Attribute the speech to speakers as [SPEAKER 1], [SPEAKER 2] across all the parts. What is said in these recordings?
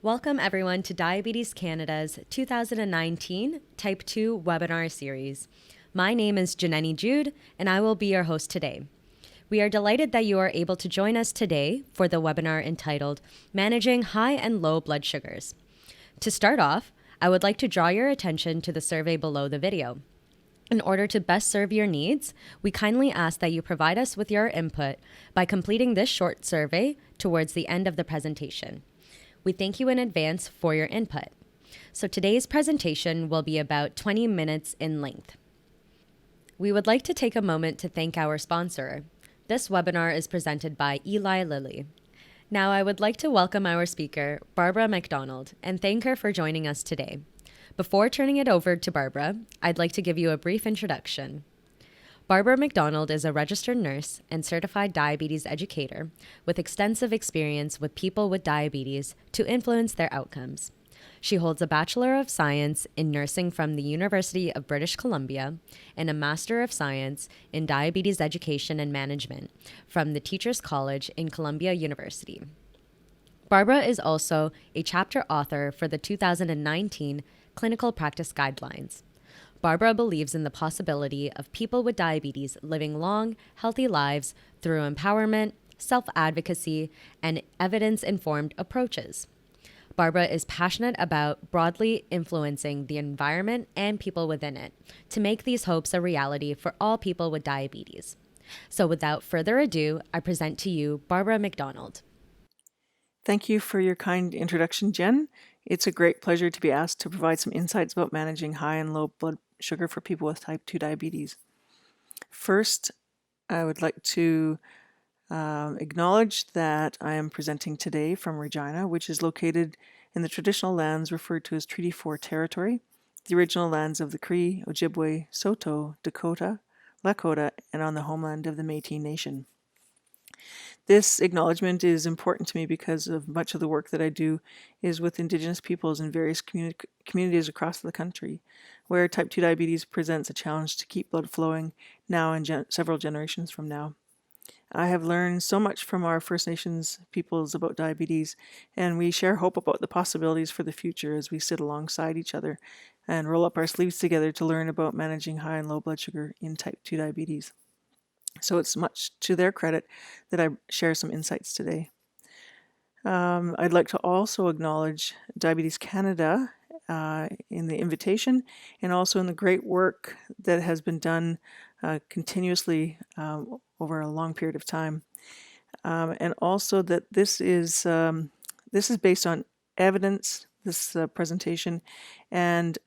[SPEAKER 1] Welcome everyone to Diabetes Canada's 2019 Type 2 webinar series. My name is Janeni Jude, and I will be your host today. We are delighted that you are able to join us today for the webinar entitled Managing High and Low Blood Sugars. To start off, I would like to draw your attention to the survey below the video. In order to best serve your needs, we kindly ask that you provide us with your input by completing this short survey towards the end of the presentation. We thank you in advance for your input. So today's presentation will be about 20 minutes in length. We would like to take a moment to thank our sponsor. This webinar is presented by Eli Lilly. Now I would like to welcome our speaker, Barbara MacDonald, and thank her for joining us today. Before turning it over to Barbara, I'd like to give you a brief introduction. Barbara MacDonald is a registered nurse and certified diabetes educator with extensive experience with people with diabetes to influence their outcomes. She holds a Bachelor of Science in Nursing from the University of British Columbia and a Master of Science in Diabetes Education and Management from the Teachers College in Columbia University. Barbara is also a chapter author for the 2019 Clinical Practice Guidelines. Barbara believes in the possibility of people with diabetes living long, healthy lives through empowerment, self-advocacy, and evidence-informed approaches. Barbara is passionate about broadly influencing the environment and people within it to make these hopes a reality for all people with diabetes. So without further ado, I present to you Barbara MacDonald.
[SPEAKER 2] Thank you for your kind introduction, Jen. It's a great pleasure to be asked to provide some insights about managing high and low blood sugar for people with type 2 diabetes. First, I would like to acknowledge that I am presenting today from Regina, which is located in the traditional lands referred to as Treaty 4 territory, the original lands of the Cree, Ojibwe, Saulteaux, Dakota, Lakota, and on the homeland of the Métis Nation. This acknowledgement is important to me because of much of the work that I do is with Indigenous peoples in various communities across the country, where type 2 diabetes presents a challenge to keep blood flowing now and several generations from now. I have learned so much from our First Nations peoples about diabetes, and we share hope about the possibilities for the future as we sit alongside each other and roll up our sleeves together to learn about managing high and low blood sugar in type 2 diabetes. So it's much to their credit that I share some insights today. I'd like to also acknowledge Diabetes Canada in the invitation and also in the great work that has been done continuously over a long period of time. And also that this is based on evidence, this presentation, and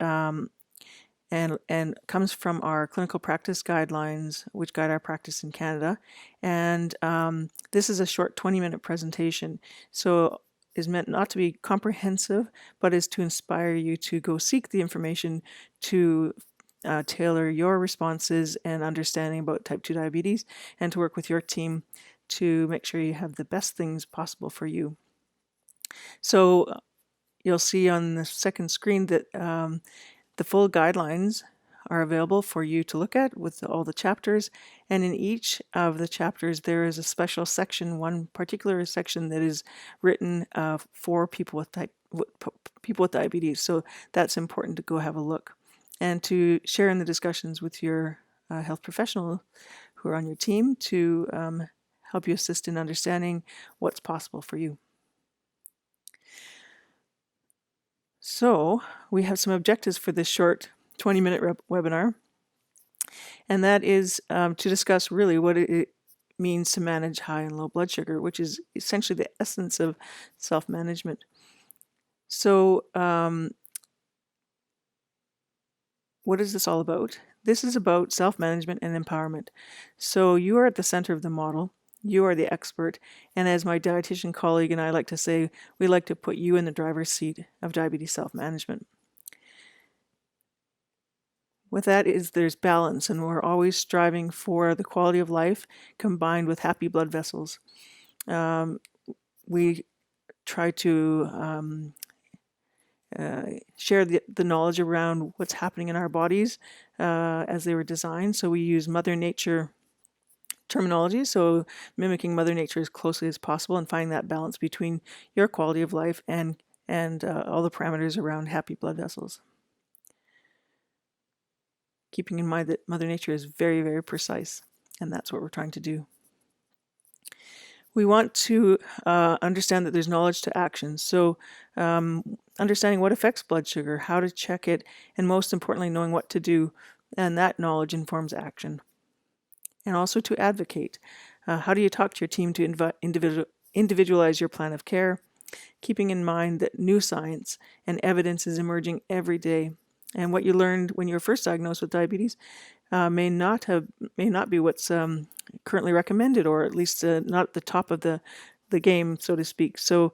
[SPEAKER 2] comes from our clinical practice guidelines, which guide our practice in Canada. And this is a short 20-minute presentation, so is meant not to be comprehensive, but is to inspire you to go seek the information to tailor your responses and understanding about type 2 diabetes, and to work with your team to make sure you have the best things possible for you. So you'll see on the second screen that the full guidelines are available for you to look at with all the chapters, and in each of the chapters there is a special section, one particular section that is written for people with diabetes. So that's important to go have a look and to share in the discussions with your health professional who are on your team to help you assist in understanding what's possible for you. So we have some objectives for this short 20-minute webinar, and that is to discuss really what it means to manage high and low blood sugar, which is essentially the essence of self-management. So what is this all about? This is about self-management and empowerment. So you are at the center of the model. You are the expert, and as my dietitian colleague and I like to say, we like to put you in the driver's seat of diabetes self-management. With that there's balance, and we're always striving for the quality of life combined with happy blood vessels. We try to share the knowledge around what's happening in our bodies as they were designed. So we use Mother Nature terminology, so mimicking Mother Nature as closely as possible and finding that balance between your quality of life and all the parameters around happy blood vessels. Keeping in mind that Mother Nature is very, very precise, and that's what we're trying to do. We want to understand that there's knowledge to action. So understanding what affects blood sugar, how to check it, and most importantly, knowing what to do, and that knowledge informs action. And also to advocate. How do you talk to your team to individualize your plan of care, keeping in mind that new science and evidence is emerging every day. And what you learned when you were first diagnosed with diabetes may not be what's currently recommended, or at least not at the top of the game, so to speak. So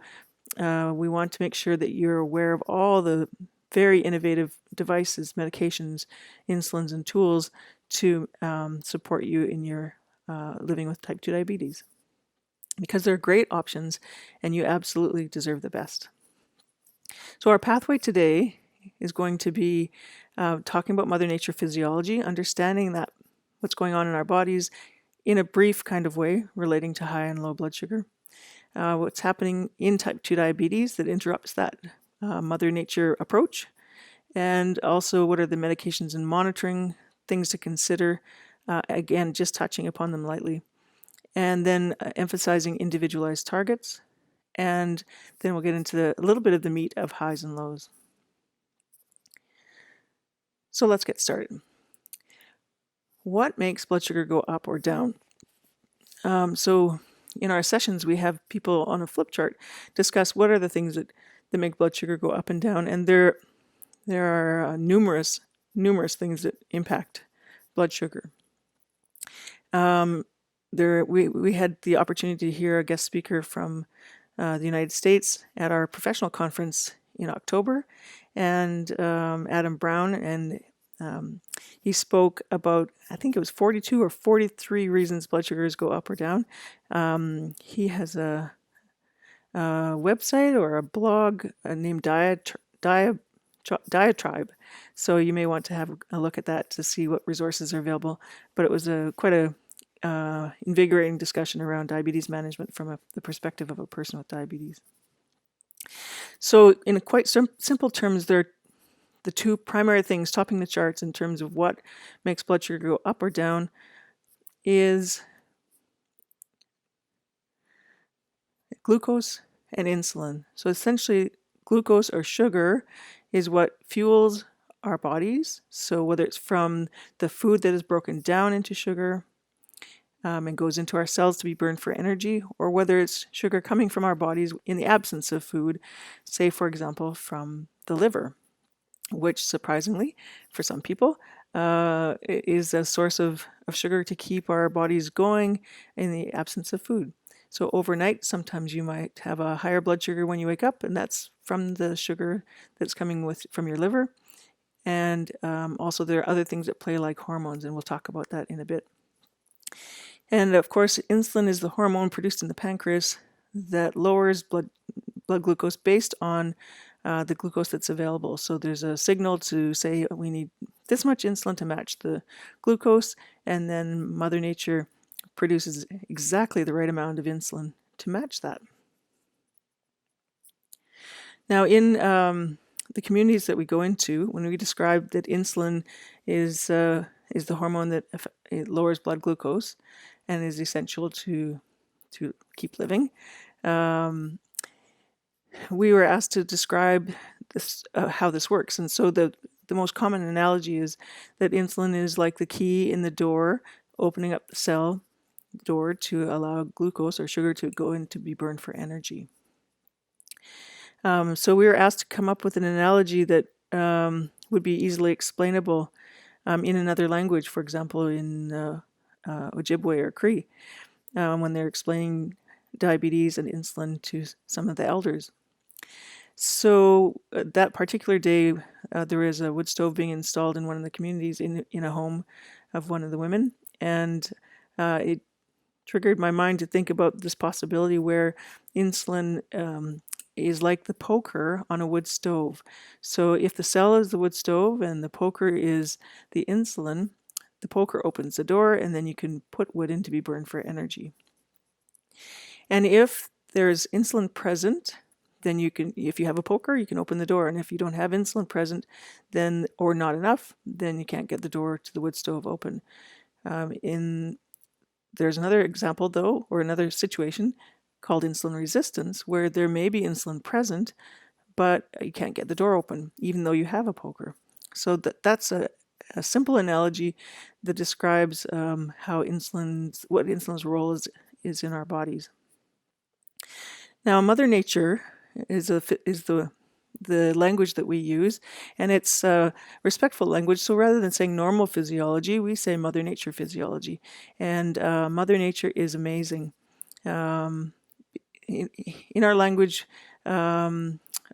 [SPEAKER 2] we want to make sure that you're aware of all the very innovative devices, medications, insulins, and tools to support you in your living with type 2 diabetes, because they're great options and you absolutely deserve the best. So our pathway today is going to be talking about Mother Nature physiology, understanding that what's going on in our bodies in a brief kind of way relating to high and low blood sugar, what's happening in type 2 diabetes that interrupts that Mother Nature approach, and also what are the medications and monitoring things to consider, again, just touching upon them lightly, and then emphasizing individualized targets, and then we'll get into a little bit of the meat of highs and lows. So let's get started. What makes blood sugar go up or down? So in our sessions, we have people on a flip chart discuss what are the things that make blood sugar go up and down, and there are numerous things that impact blood sugar. We had the opportunity to hear a guest speaker from the United States at our professional conference in October, and Adam Brown, and he spoke about, I think it was 42 or 43 reasons blood sugars go up or down. He has a website or a blog named Diatribe, so you may want to have a look at that to see what resources are available. But it was quite a invigorating discussion around diabetes management from the perspective of a person with diabetes. So in quite simple terms, there are the two primary things topping the charts in terms of what makes blood sugar go up or down is glucose and insulin. So essentially, glucose or sugar is what fuels our bodies. So whether it's from the food that is broken down into sugar and goes into our cells to be burned for energy, or whether it's sugar coming from our bodies in the absence of food, say, for example, from the liver, which surprisingly, for some people, is a source of sugar to keep our bodies going in the absence of food. So overnight, sometimes you might have a higher blood sugar when you wake up, and that's from the sugar that's coming from your liver. And also there are other things that play, like hormones, and we'll talk about that in a bit. And of course, insulin is the hormone produced in the pancreas that lowers blood glucose based on the glucose that's available. So there's a signal to say we need this much insulin to match the glucose, and then Mother Nature produces exactly the right amount of insulin to match that. Now, in the communities that we go into, when we describe that insulin is the hormone that it lowers blood glucose and is essential to keep living, we were asked to describe this, how this works. And so the most common analogy is that insulin is like the key in the door, opening up the cell door to allow glucose or sugar to go in to be burned for energy. So we were asked to come up with an analogy that would be easily explainable in another language, for example, in Ojibwe or Cree, when they're explaining diabetes and insulin to some of the elders. So that particular day, there was a wood stove being installed in one of the communities in a home of one of the women, and it triggered my mind to think about this possibility where insulin is like the poker on a wood stove. So if the cell is the wood stove and the poker is the insulin, the poker opens the door, and then you can put wood in to be burned for energy. And if there's insulin present, then you can, if you have a poker, you can open the door. And if you don't have insulin present, then, or not enough, then you can't get the door to the wood stove open. There's another example though, or another situation called insulin resistance, where there may be insulin present, but you can't get the door open, even though you have a poker. So that's a simple analogy that describes how what insulin's role is in our bodies. Now, Mother Nature is the language that we use, and it's respectful language. So rather than saying normal physiology, we say Mother Nature physiology. And Mother Nature is amazing. In our language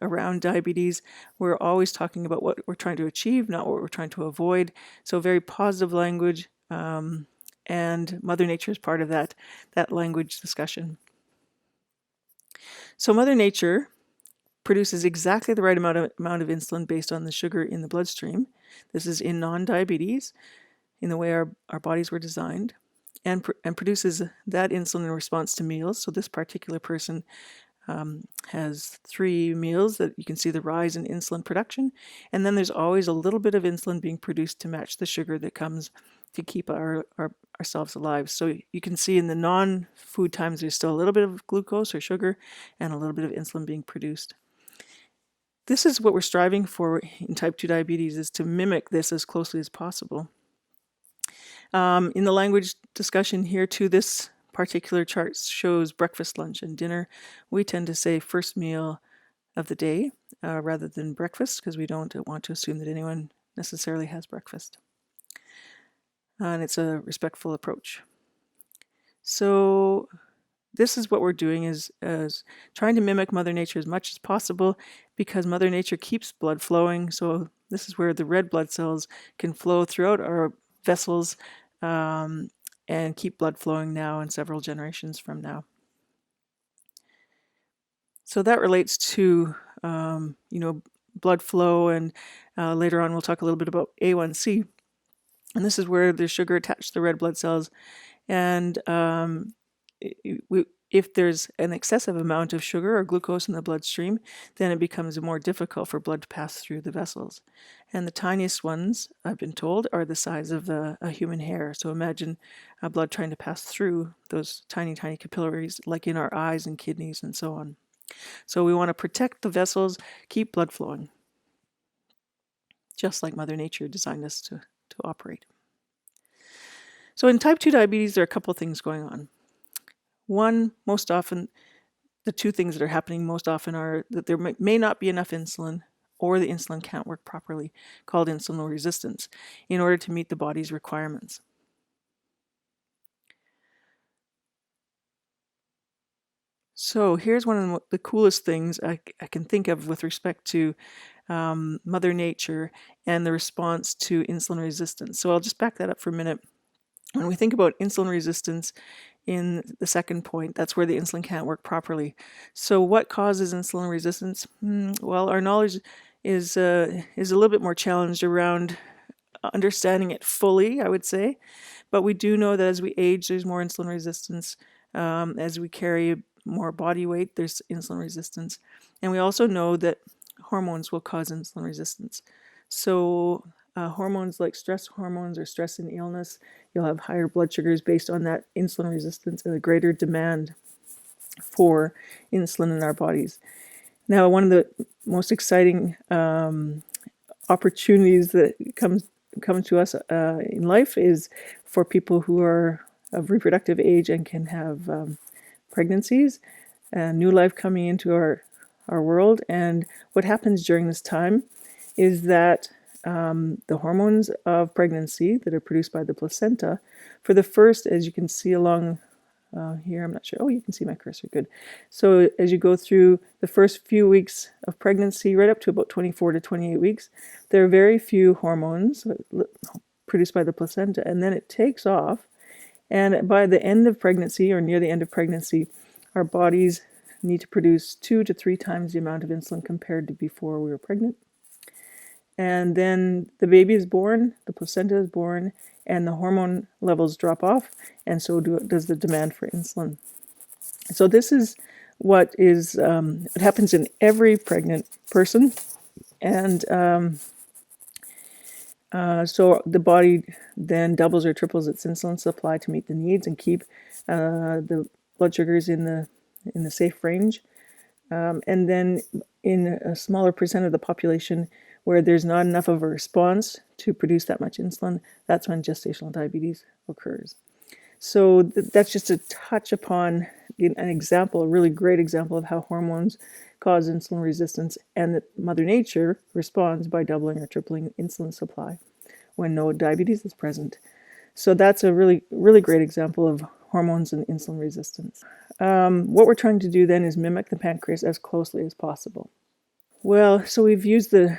[SPEAKER 2] around diabetes, we're always talking about what we're trying to achieve, not what we're trying to avoid. So very positive language, and Mother Nature is part of that language discussion. So Mother Nature produces exactly the right amount of insulin based on the sugar in the bloodstream. This is in non-diabetes, in the way our bodies were designed, and produces that insulin in response to meals. So this particular person has 3 meals that you can see the rise in insulin production, and then there's always a little bit of insulin being produced to match the sugar that comes to keep ourselves alive. So you can see in the non-food times there's still a little bit of glucose or sugar and a little bit of insulin being produced. This is what we're striving for in type 2 diabetes, is to mimic this as closely as possible. In the language discussion here too, this particular chart shows breakfast, lunch, and dinner. We tend to say first meal of the day rather than breakfast, because we don't want to assume that anyone necessarily has breakfast. And it's a respectful approach. So this is what we're doing, is trying to mimic Mother Nature as much as possible, because Mother Nature keeps blood flowing. So this is where the red blood cells can flow throughout our vessels and keep blood flowing now and several generations from now. So that relates to blood flow, and later on we'll talk a little bit about A1C. And this is where there's sugar attached to the red blood cells, and if there's an excessive amount of sugar or glucose in the bloodstream, then it becomes more difficult for blood to pass through the vessels. And the tiniest ones, I've been told, are the size of a human hair. So imagine blood trying to pass through those tiny, tiny capillaries, like in our eyes and kidneys and so on. So we want to protect the vessels, keep blood flowing, just like Mother Nature designed us to operate. So in type 2 diabetes, there are a couple of things going on. One, most often, the 2 things that are happening most often are that there may not be enough insulin, or the insulin can't work properly, called insulin resistance, in order to meet the body's requirements. So here's one of the coolest things I can think of with respect to Mother Nature and the response to insulin resistance. So I'll just back that up for a minute. When we think about insulin resistance in the second point, that's where the insulin can't work properly. So what causes insulin resistance? Well, our knowledge is a little bit more challenged around understanding it fully, I would say. But we do know that as we age, there's more insulin resistance. As we carry more body weight, there's insulin resistance. And we also know that hormones will cause insulin resistance. So hormones like stress hormones or stress and illness, you'll have higher blood sugars based on that insulin resistance and a greater demand for insulin in our bodies. Now, one of the most exciting opportunities that come to us in life is for people who are of reproductive age and can have pregnancies, new life coming into our world. And what happens during this time is that the hormones of pregnancy that are produced by the placenta, for the first, as you can see along here, I'm not sure. Oh, you can see my cursor. Good. So as you go through the first few weeks of pregnancy, right up to about 24 to 28 weeks, there are very few hormones produced by the placenta, and then it takes off. And by the end of pregnancy, or near the end of pregnancy, our bodies need to produce 2 to 3 times the amount of insulin compared to before we were pregnant. and then the baby is born, the placenta is born, and the hormone levels drop off, and so does the demand for insulin. So this is what happens in every pregnant person, and so the body then doubles or triples its insulin supply to meet the needs and keep the blood sugars in the safe range. And then in a smaller percent of the population where there's not enough of a response to produce that much insulin, that's when gestational diabetes occurs. So that's just a touch upon an example, a really great example of how hormones cause insulin resistance, and that Mother Nature responds by doubling or tripling insulin supply when no diabetes is present. So that's a really, really great example of hormones and insulin resistance. What we're trying to do then is mimic the pancreas as closely as possible. Well, so we use the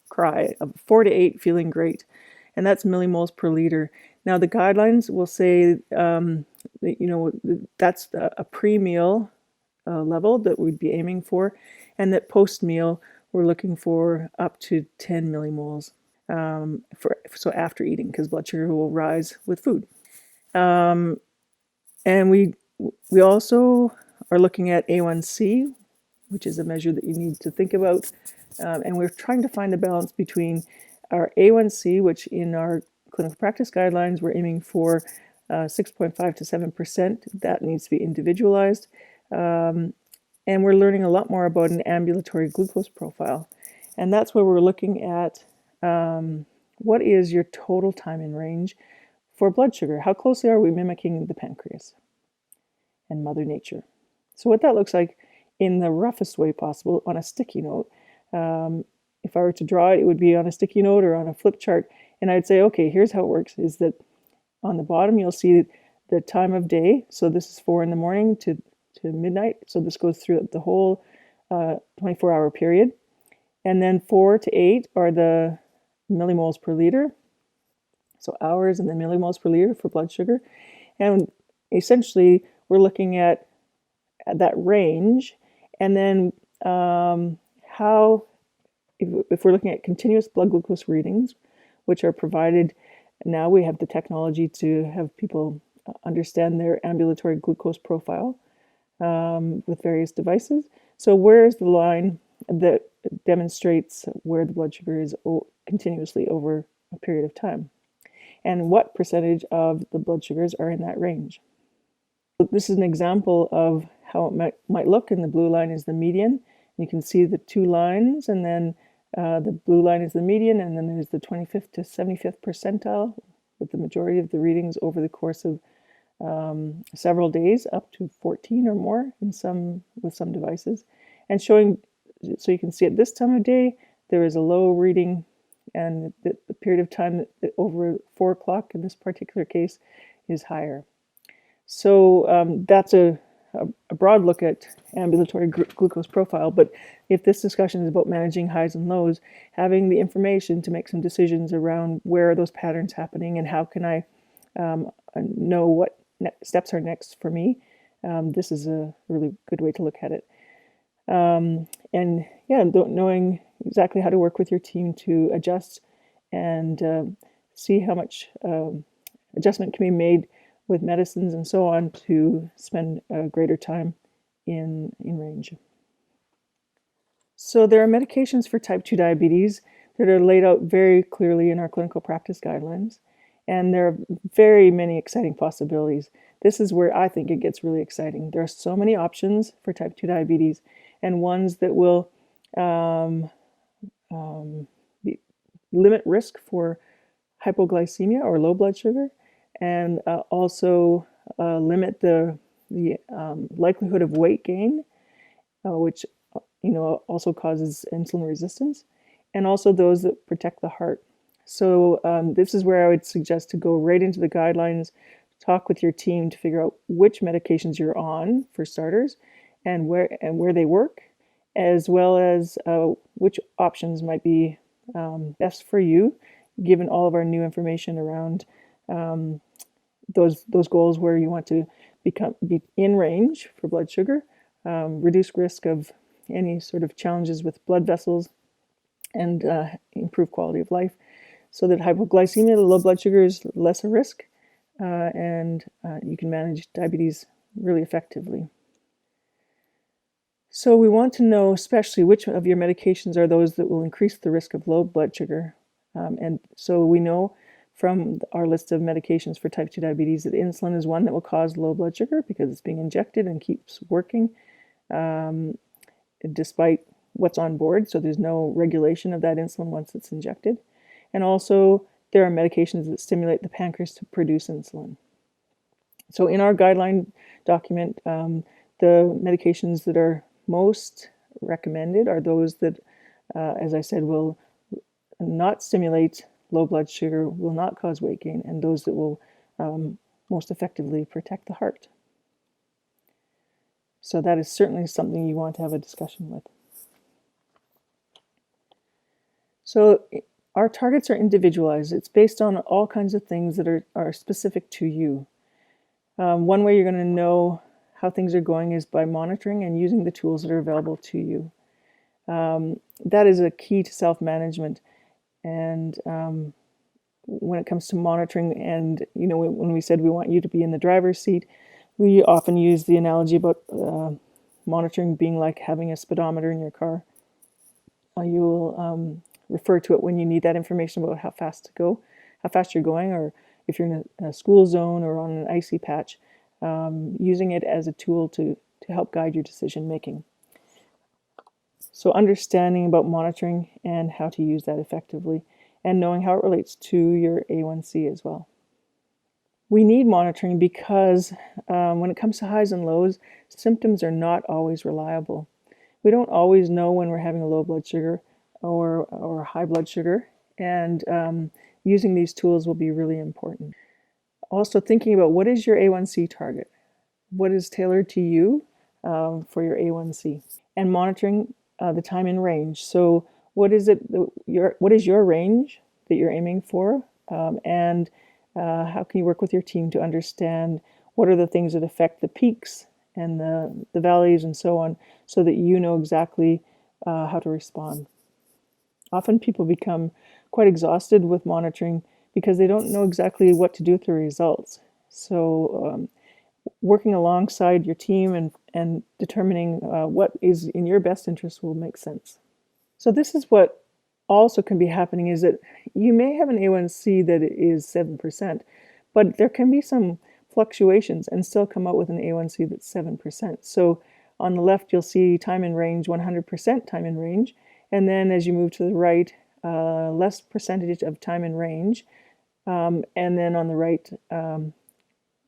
[SPEAKER 2] cry of 4 to 8 feeling great, and that's millimoles per liter. Now the guidelines will say that's a pre-meal level that we'd be aiming for, and that post-meal we're looking for up to 10 millimoles so after eating, because blood sugar will rise with food. And we also are looking at A1C, which is a measure that you need to think about. And we're trying to find a balance between our A1C, which in our clinical practice guidelines, we're aiming for 6.5 to 7%. That needs to be individualized. And we're learning a lot more about an ambulatory glucose profile. And that's where we're looking at what is your total time in range for blood sugar? How closely are we mimicking the pancreas and Mother Nature? So what that looks like in the roughest way possible on a sticky note. If I were to draw it, it would be on a sticky note or on a flip chart. And I'd say, okay, here's how it works, is that on the bottom, you'll see the time of day. So this is 4 in the morning to midnight. So this goes through the whole 24-hour period. And then 4 to 8 are the millimoles per liter. So hours and then millimoles per liter for blood sugar. And essentially, we're looking at that range. And then if we're looking at continuous blood glucose readings, which are provided now, we have the technology to have people understand their ambulatory glucose profile with various devices. So where is the line that demonstrates where the blood sugar is continuously over a period of time? And what percentage of the blood sugars are in that range? So this is an example of how it might look, and the blue line is the median. You can see the two lines, and then the blue line is the median, and then there's the 25th to 75th percentile, with the majority of the readings over the course of several days, up to 14 or more with some devices, and showing, so you can see at this time of day there is a low reading, and the period of time that over 4 o'clock in this particular case is higher. So that's a broad look at ambulatory glucose profile, but if this discussion is about managing highs and lows, having the information to make some decisions around where are those patterns happening and how can I know what steps are next for me, this is a really good way to look at it. And yeah, knowing exactly how to work with your team to adjust and see how much adjustment can be made with medicines and so on to spend greater time in range. So there are medications for type 2 diabetes that are laid out very clearly in our clinical practice guidelines, and there are very many exciting possibilities. This is where I think it gets really exciting. There are so many options for type 2 diabetes, and ones that will limit risk for hypoglycemia or low blood sugar, and also limit the likelihood of weight gain, which also causes insulin resistance, and also those that protect the heart. So this is where I would suggest to go right into the guidelines, talk with your team to figure out which medications you're on for starters, and where they work, as well as which options might be best for you, given all of our new information around those goals where you want to be in range for blood sugar, reduce risk of any sort of challenges with blood vessels, and improve quality of life. So that hypoglycemia, the low blood sugar, is less a risk, and you can manage diabetes really effectively. So we want to know especially which of your medications are those that will increase the risk of low blood sugar. And so we know from our list of medications for type 2 diabetes that insulin is one that will cause low blood sugar because it's being injected and keeps working despite what's on board. So there's no regulation of that insulin once it's injected. And also there are medications that stimulate the pancreas to produce insulin. So in our guideline document, the medications that are most recommended are those that, as I said, will not stimulate low blood sugar, will not cause weight gain, and those that will most effectively protect the heart. So that is certainly something you want to have a discussion with. So our targets are individualized. It's based on all kinds of things that are specific to you. One way you're going to know how things are going is by monitoring and using the tools that are available to you. That is a key to self-management. And when it comes to monitoring, and when we said we want you to be in the driver's seat, we often use the analogy about monitoring being like having a speedometer in your car. You will refer to it when you need that information about how fast you're going, or if you're in a school zone or on an icy patch, using it as a tool to help guide your decision making. So understanding about monitoring and how to use that effectively, and knowing how it relates to your A1C as well. We need monitoring because when it comes to highs and lows, symptoms are not always reliable. We don't always know when we're having a low blood sugar or high blood sugar, and using these tools will be really important. Also thinking about what is your A1C target? What is tailored to you for your A1C? And monitoring the time in range. So what is your range that you're aiming for? And how can you work with your team to understand what are the things that affect the peaks and the valleys and so on, so that you know exactly how to respond. Often people become quite exhausted with monitoring because they don't know exactly what to do with the results. So working alongside your team and determining what is in your best interest will make sense. So this is what also can be happening, is that you may have an A1C that is 7%, but there can be some fluctuations and still come out with an A1C that's 7%. So on the left, you'll see time in range, 100% time in range. And then as you move to the right, less percentage of time in range. And then on the right,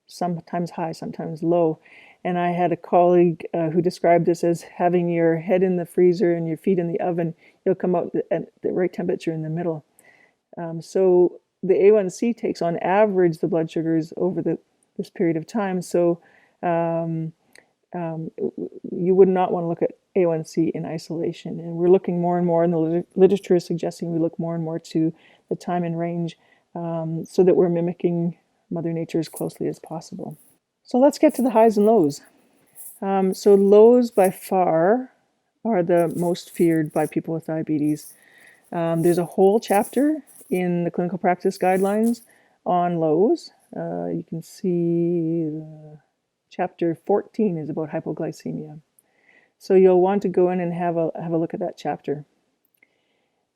[SPEAKER 2] sometimes high, sometimes low. And I had a colleague who described this as having your head in the freezer and your feet in the oven. You'll come out at the right temperature in the middle. So the A1C takes on average the blood sugars over this period of time. So you would not want to look at A1C in isolation. And we're looking more and more, and the literature is suggesting we look more and more to the time in range so that we're mimicking Mother Nature as closely as possible. So let's get to the highs and lows. So lows by far are the most feared by people with diabetes. There's a whole chapter in the clinical practice guidelines on lows. You can see chapter 14 is about hypoglycemia. So you'll want to go in and have a look at that chapter.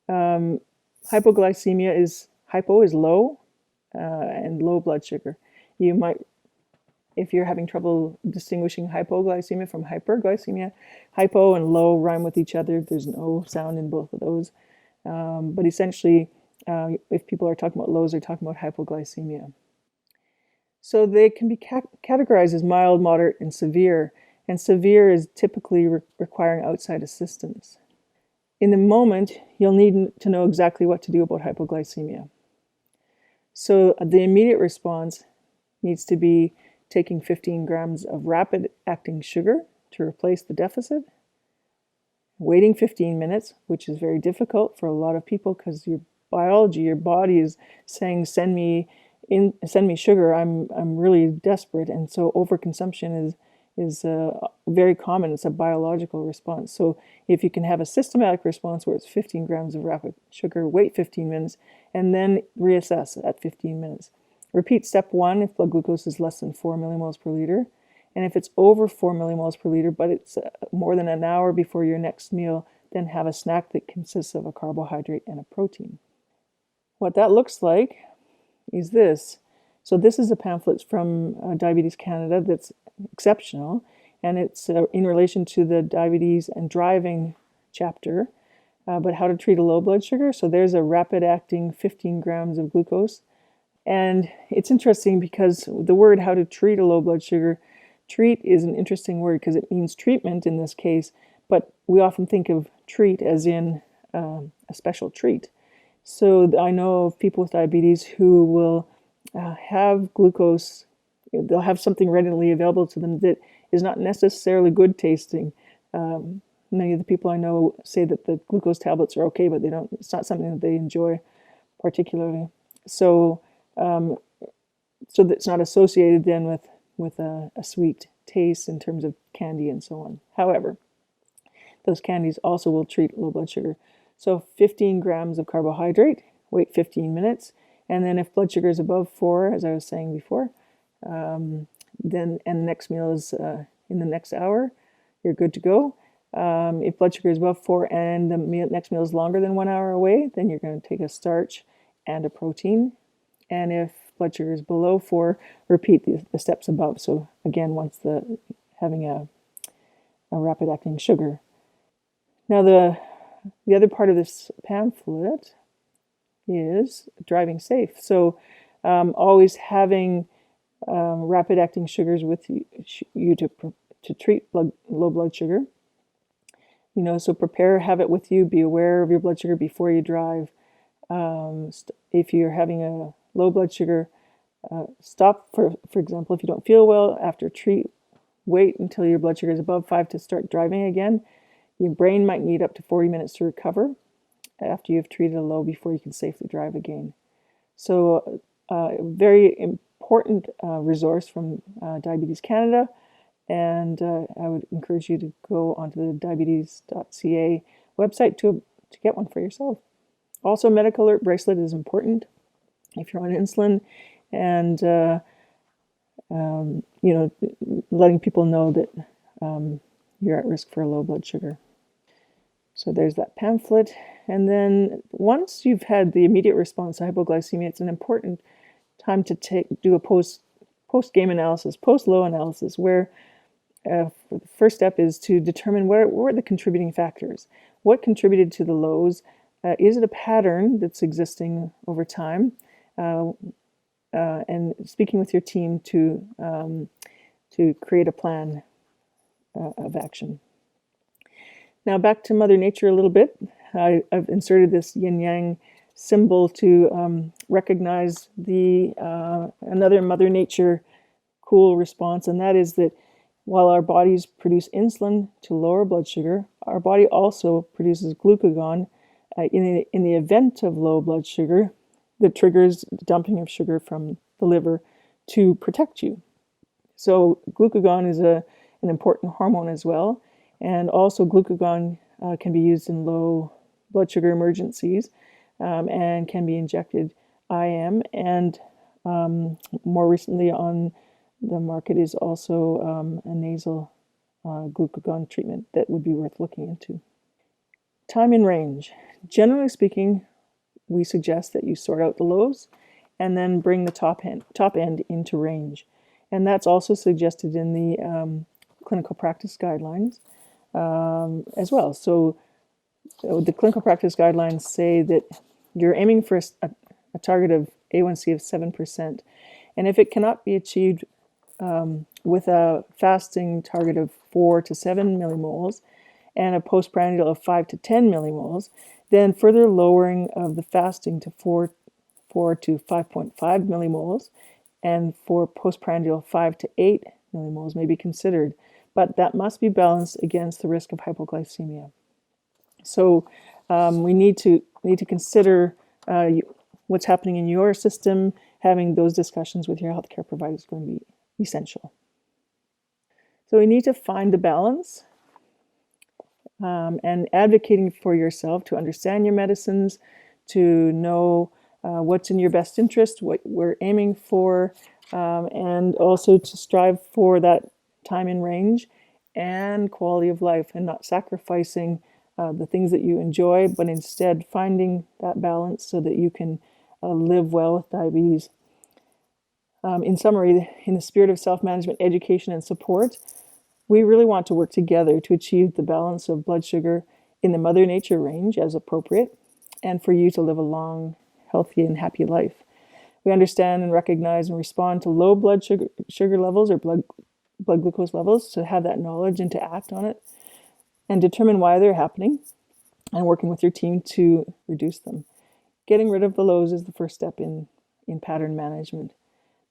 [SPEAKER 2] Hypoglycemia is, hypo is low, and low blood sugar. You might, if you're having trouble distinguishing hypoglycemia from hyperglycemia, hypo and low rhyme with each other. There's no sound in both of those. But essentially, if people are talking about lows, they're talking about hypoglycemia. So they can be categorized as mild, moderate, and severe. And severe is typically requiring outside assistance. In the moment, you'll need to know exactly what to do about hypoglycemia. So the immediate response needs to be taking 15 grams of rapid-acting sugar to replace the deficit, waiting 15 minutes, which is very difficult for a lot of people because your biology, your body is saying, send me sugar, I'm really desperate. And so overconsumption is very common. It's a biological response. So if you can have a systematic response where it's 15 grams of rapid sugar, wait 15 minutes, and then reassess at 15 minutes. Repeat step 1 if blood glucose is less than 4 millimoles per liter. And if it's over 4 millimoles per liter, but it's more than an hour before your next meal, then have a snack that consists of a carbohydrate and a protein. What that looks like is this. So this is a pamphlet from Diabetes Canada that's exceptional, and it's in relation to the diabetes and driving chapter, but how to treat a low blood sugar. So there's a rapid acting 15 grams of glucose. And it's interesting because the word how to treat a low blood sugar, treat is an interesting word because it means treatment in this case, but we often think of treat as in a special treat. So I know of people with diabetes who will have glucose, they'll have something readily available to them that is not necessarily good tasting. Many of the people I know say that the glucose tablets are okay, but it's not something that they enjoy particularly. So that's not associated then with a sweet taste in terms of candy and so on. However, those candies also will treat low blood sugar. So 15 grams of carbohydrate, wait 15 minutes, and then if blood sugar is above 4, as I was saying before, then the next meal is in the next hour, you're good to go. If blood sugar is above 4 and the next meal is longer than 1 hour away, then you're going to take a starch and a protein. And if blood sugar is below 4, repeat the steps above. So again, once having a rapid acting sugar. Now the other part of this pamphlet is driving safe. So always having rapid acting sugars with you to treat low blood sugar. So have it with you. Be aware of your blood sugar before you drive. If you're having a low blood sugar, stop for example, if you don't feel well after treat, wait until your blood sugar is above 5 to start driving again. Your brain might need up to 40 minutes to recover after you've treated a low before you can safely drive again. So very important resource from Diabetes Canada, and I would encourage you to go onto the diabetes.ca website to get one for yourself. Also, medical alert bracelet is important if you're on insulin, and letting people know that you're at risk for low blood sugar. So there's that pamphlet. And then once you've had the immediate response to hypoglycemia, it's an important time to do a post-game analysis, post-low analysis, where the first step is to determine what were the contributing factors. What contributed to the lows? Is it a pattern that's existing over time? And speaking with your team to create a plan of action. Now back to Mother Nature a little bit. I've inserted this yin-yang symbol to recognize another Mother Nature cool response, and that is that while our bodies produce insulin to lower blood sugar, our body also produces glucagon in the event of low blood sugar that triggers the dumping of sugar from the liver to protect you. So glucagon is an important hormone as well. And also glucagon can be used in low blood sugar emergencies and can be injected IM. And more recently on the market is also a nasal glucagon treatment that would be worth looking into. Time in range. Generally speaking, we suggest that you sort out the lows and then bring the top end into range. And that's also suggested in the clinical practice guidelines as well. So the clinical practice guidelines say that you're aiming for a target of A1C of 7%. And if it cannot be achieved with a fasting target of 4 to 7 millimoles and a postprandial of 5 to 10 millimoles, then further lowering of the fasting to 4 to 5.5 millimoles and for postprandial 5 to 8 millimoles may be considered, but that must be balanced against the risk of hypoglycemia. So we need to consider what's happening in your system. Having those discussions with your healthcare provider is going to be essential. So we need to find the balance and advocating for yourself to understand your medicines, to know what's in your best interest, what we're aiming for, and also to strive for that time in range and quality of life, and not sacrificing the things that you enjoy, but instead finding that balance so that you can live well with diabetes. In summary, in the spirit of self-management, education, and support, we really want to work together to achieve the balance of blood sugar in the Mother Nature range as appropriate, and for you to live a long, healthy, and happy life. We understand and recognize and respond to low blood sugar levels or blood glucose levels, to have that knowledge and to act on it and determine why they're happening, and working with your team to reduce them. Getting rid of the lows is the first step in pattern management.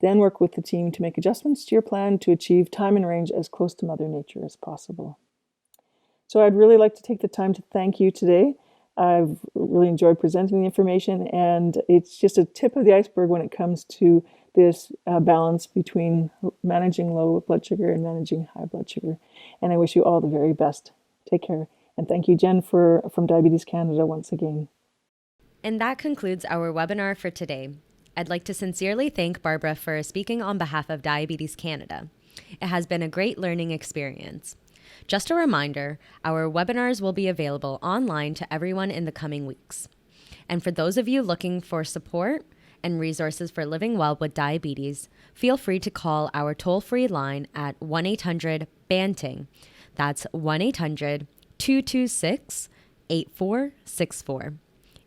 [SPEAKER 2] Then work with the team to make adjustments to your plan to achieve time and range as close to Mother Nature as possible. So I'd really like to take the time to thank you today. I've really enjoyed presenting the information, and it's just a tip of the iceberg when it comes to this balance between managing low blood sugar and managing high blood sugar. And I wish you all the very best. Take care. And thank you, Jen, from Diabetes Canada once again.
[SPEAKER 1] And that concludes our webinar for today. I'd like to sincerely thank Barbara for speaking on behalf of Diabetes Canada. It has been a great learning experience. Just a reminder, our webinars will be available online to everyone in the coming weeks. And for those of you looking for support and resources for living well with diabetes, feel free to call our toll-free line at 1-800-BANTING. That's 1-800-226-8464.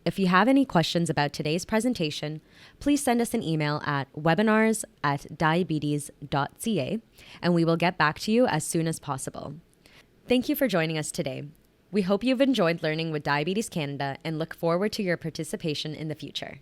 [SPEAKER 1] If you have any questions about today's presentation, please send us an email at webinars@diabetes.ca, and we will get back to you as soon as possible. Thank you for joining us today. We hope you've enjoyed learning with Diabetes Canada and look forward to your participation in the future.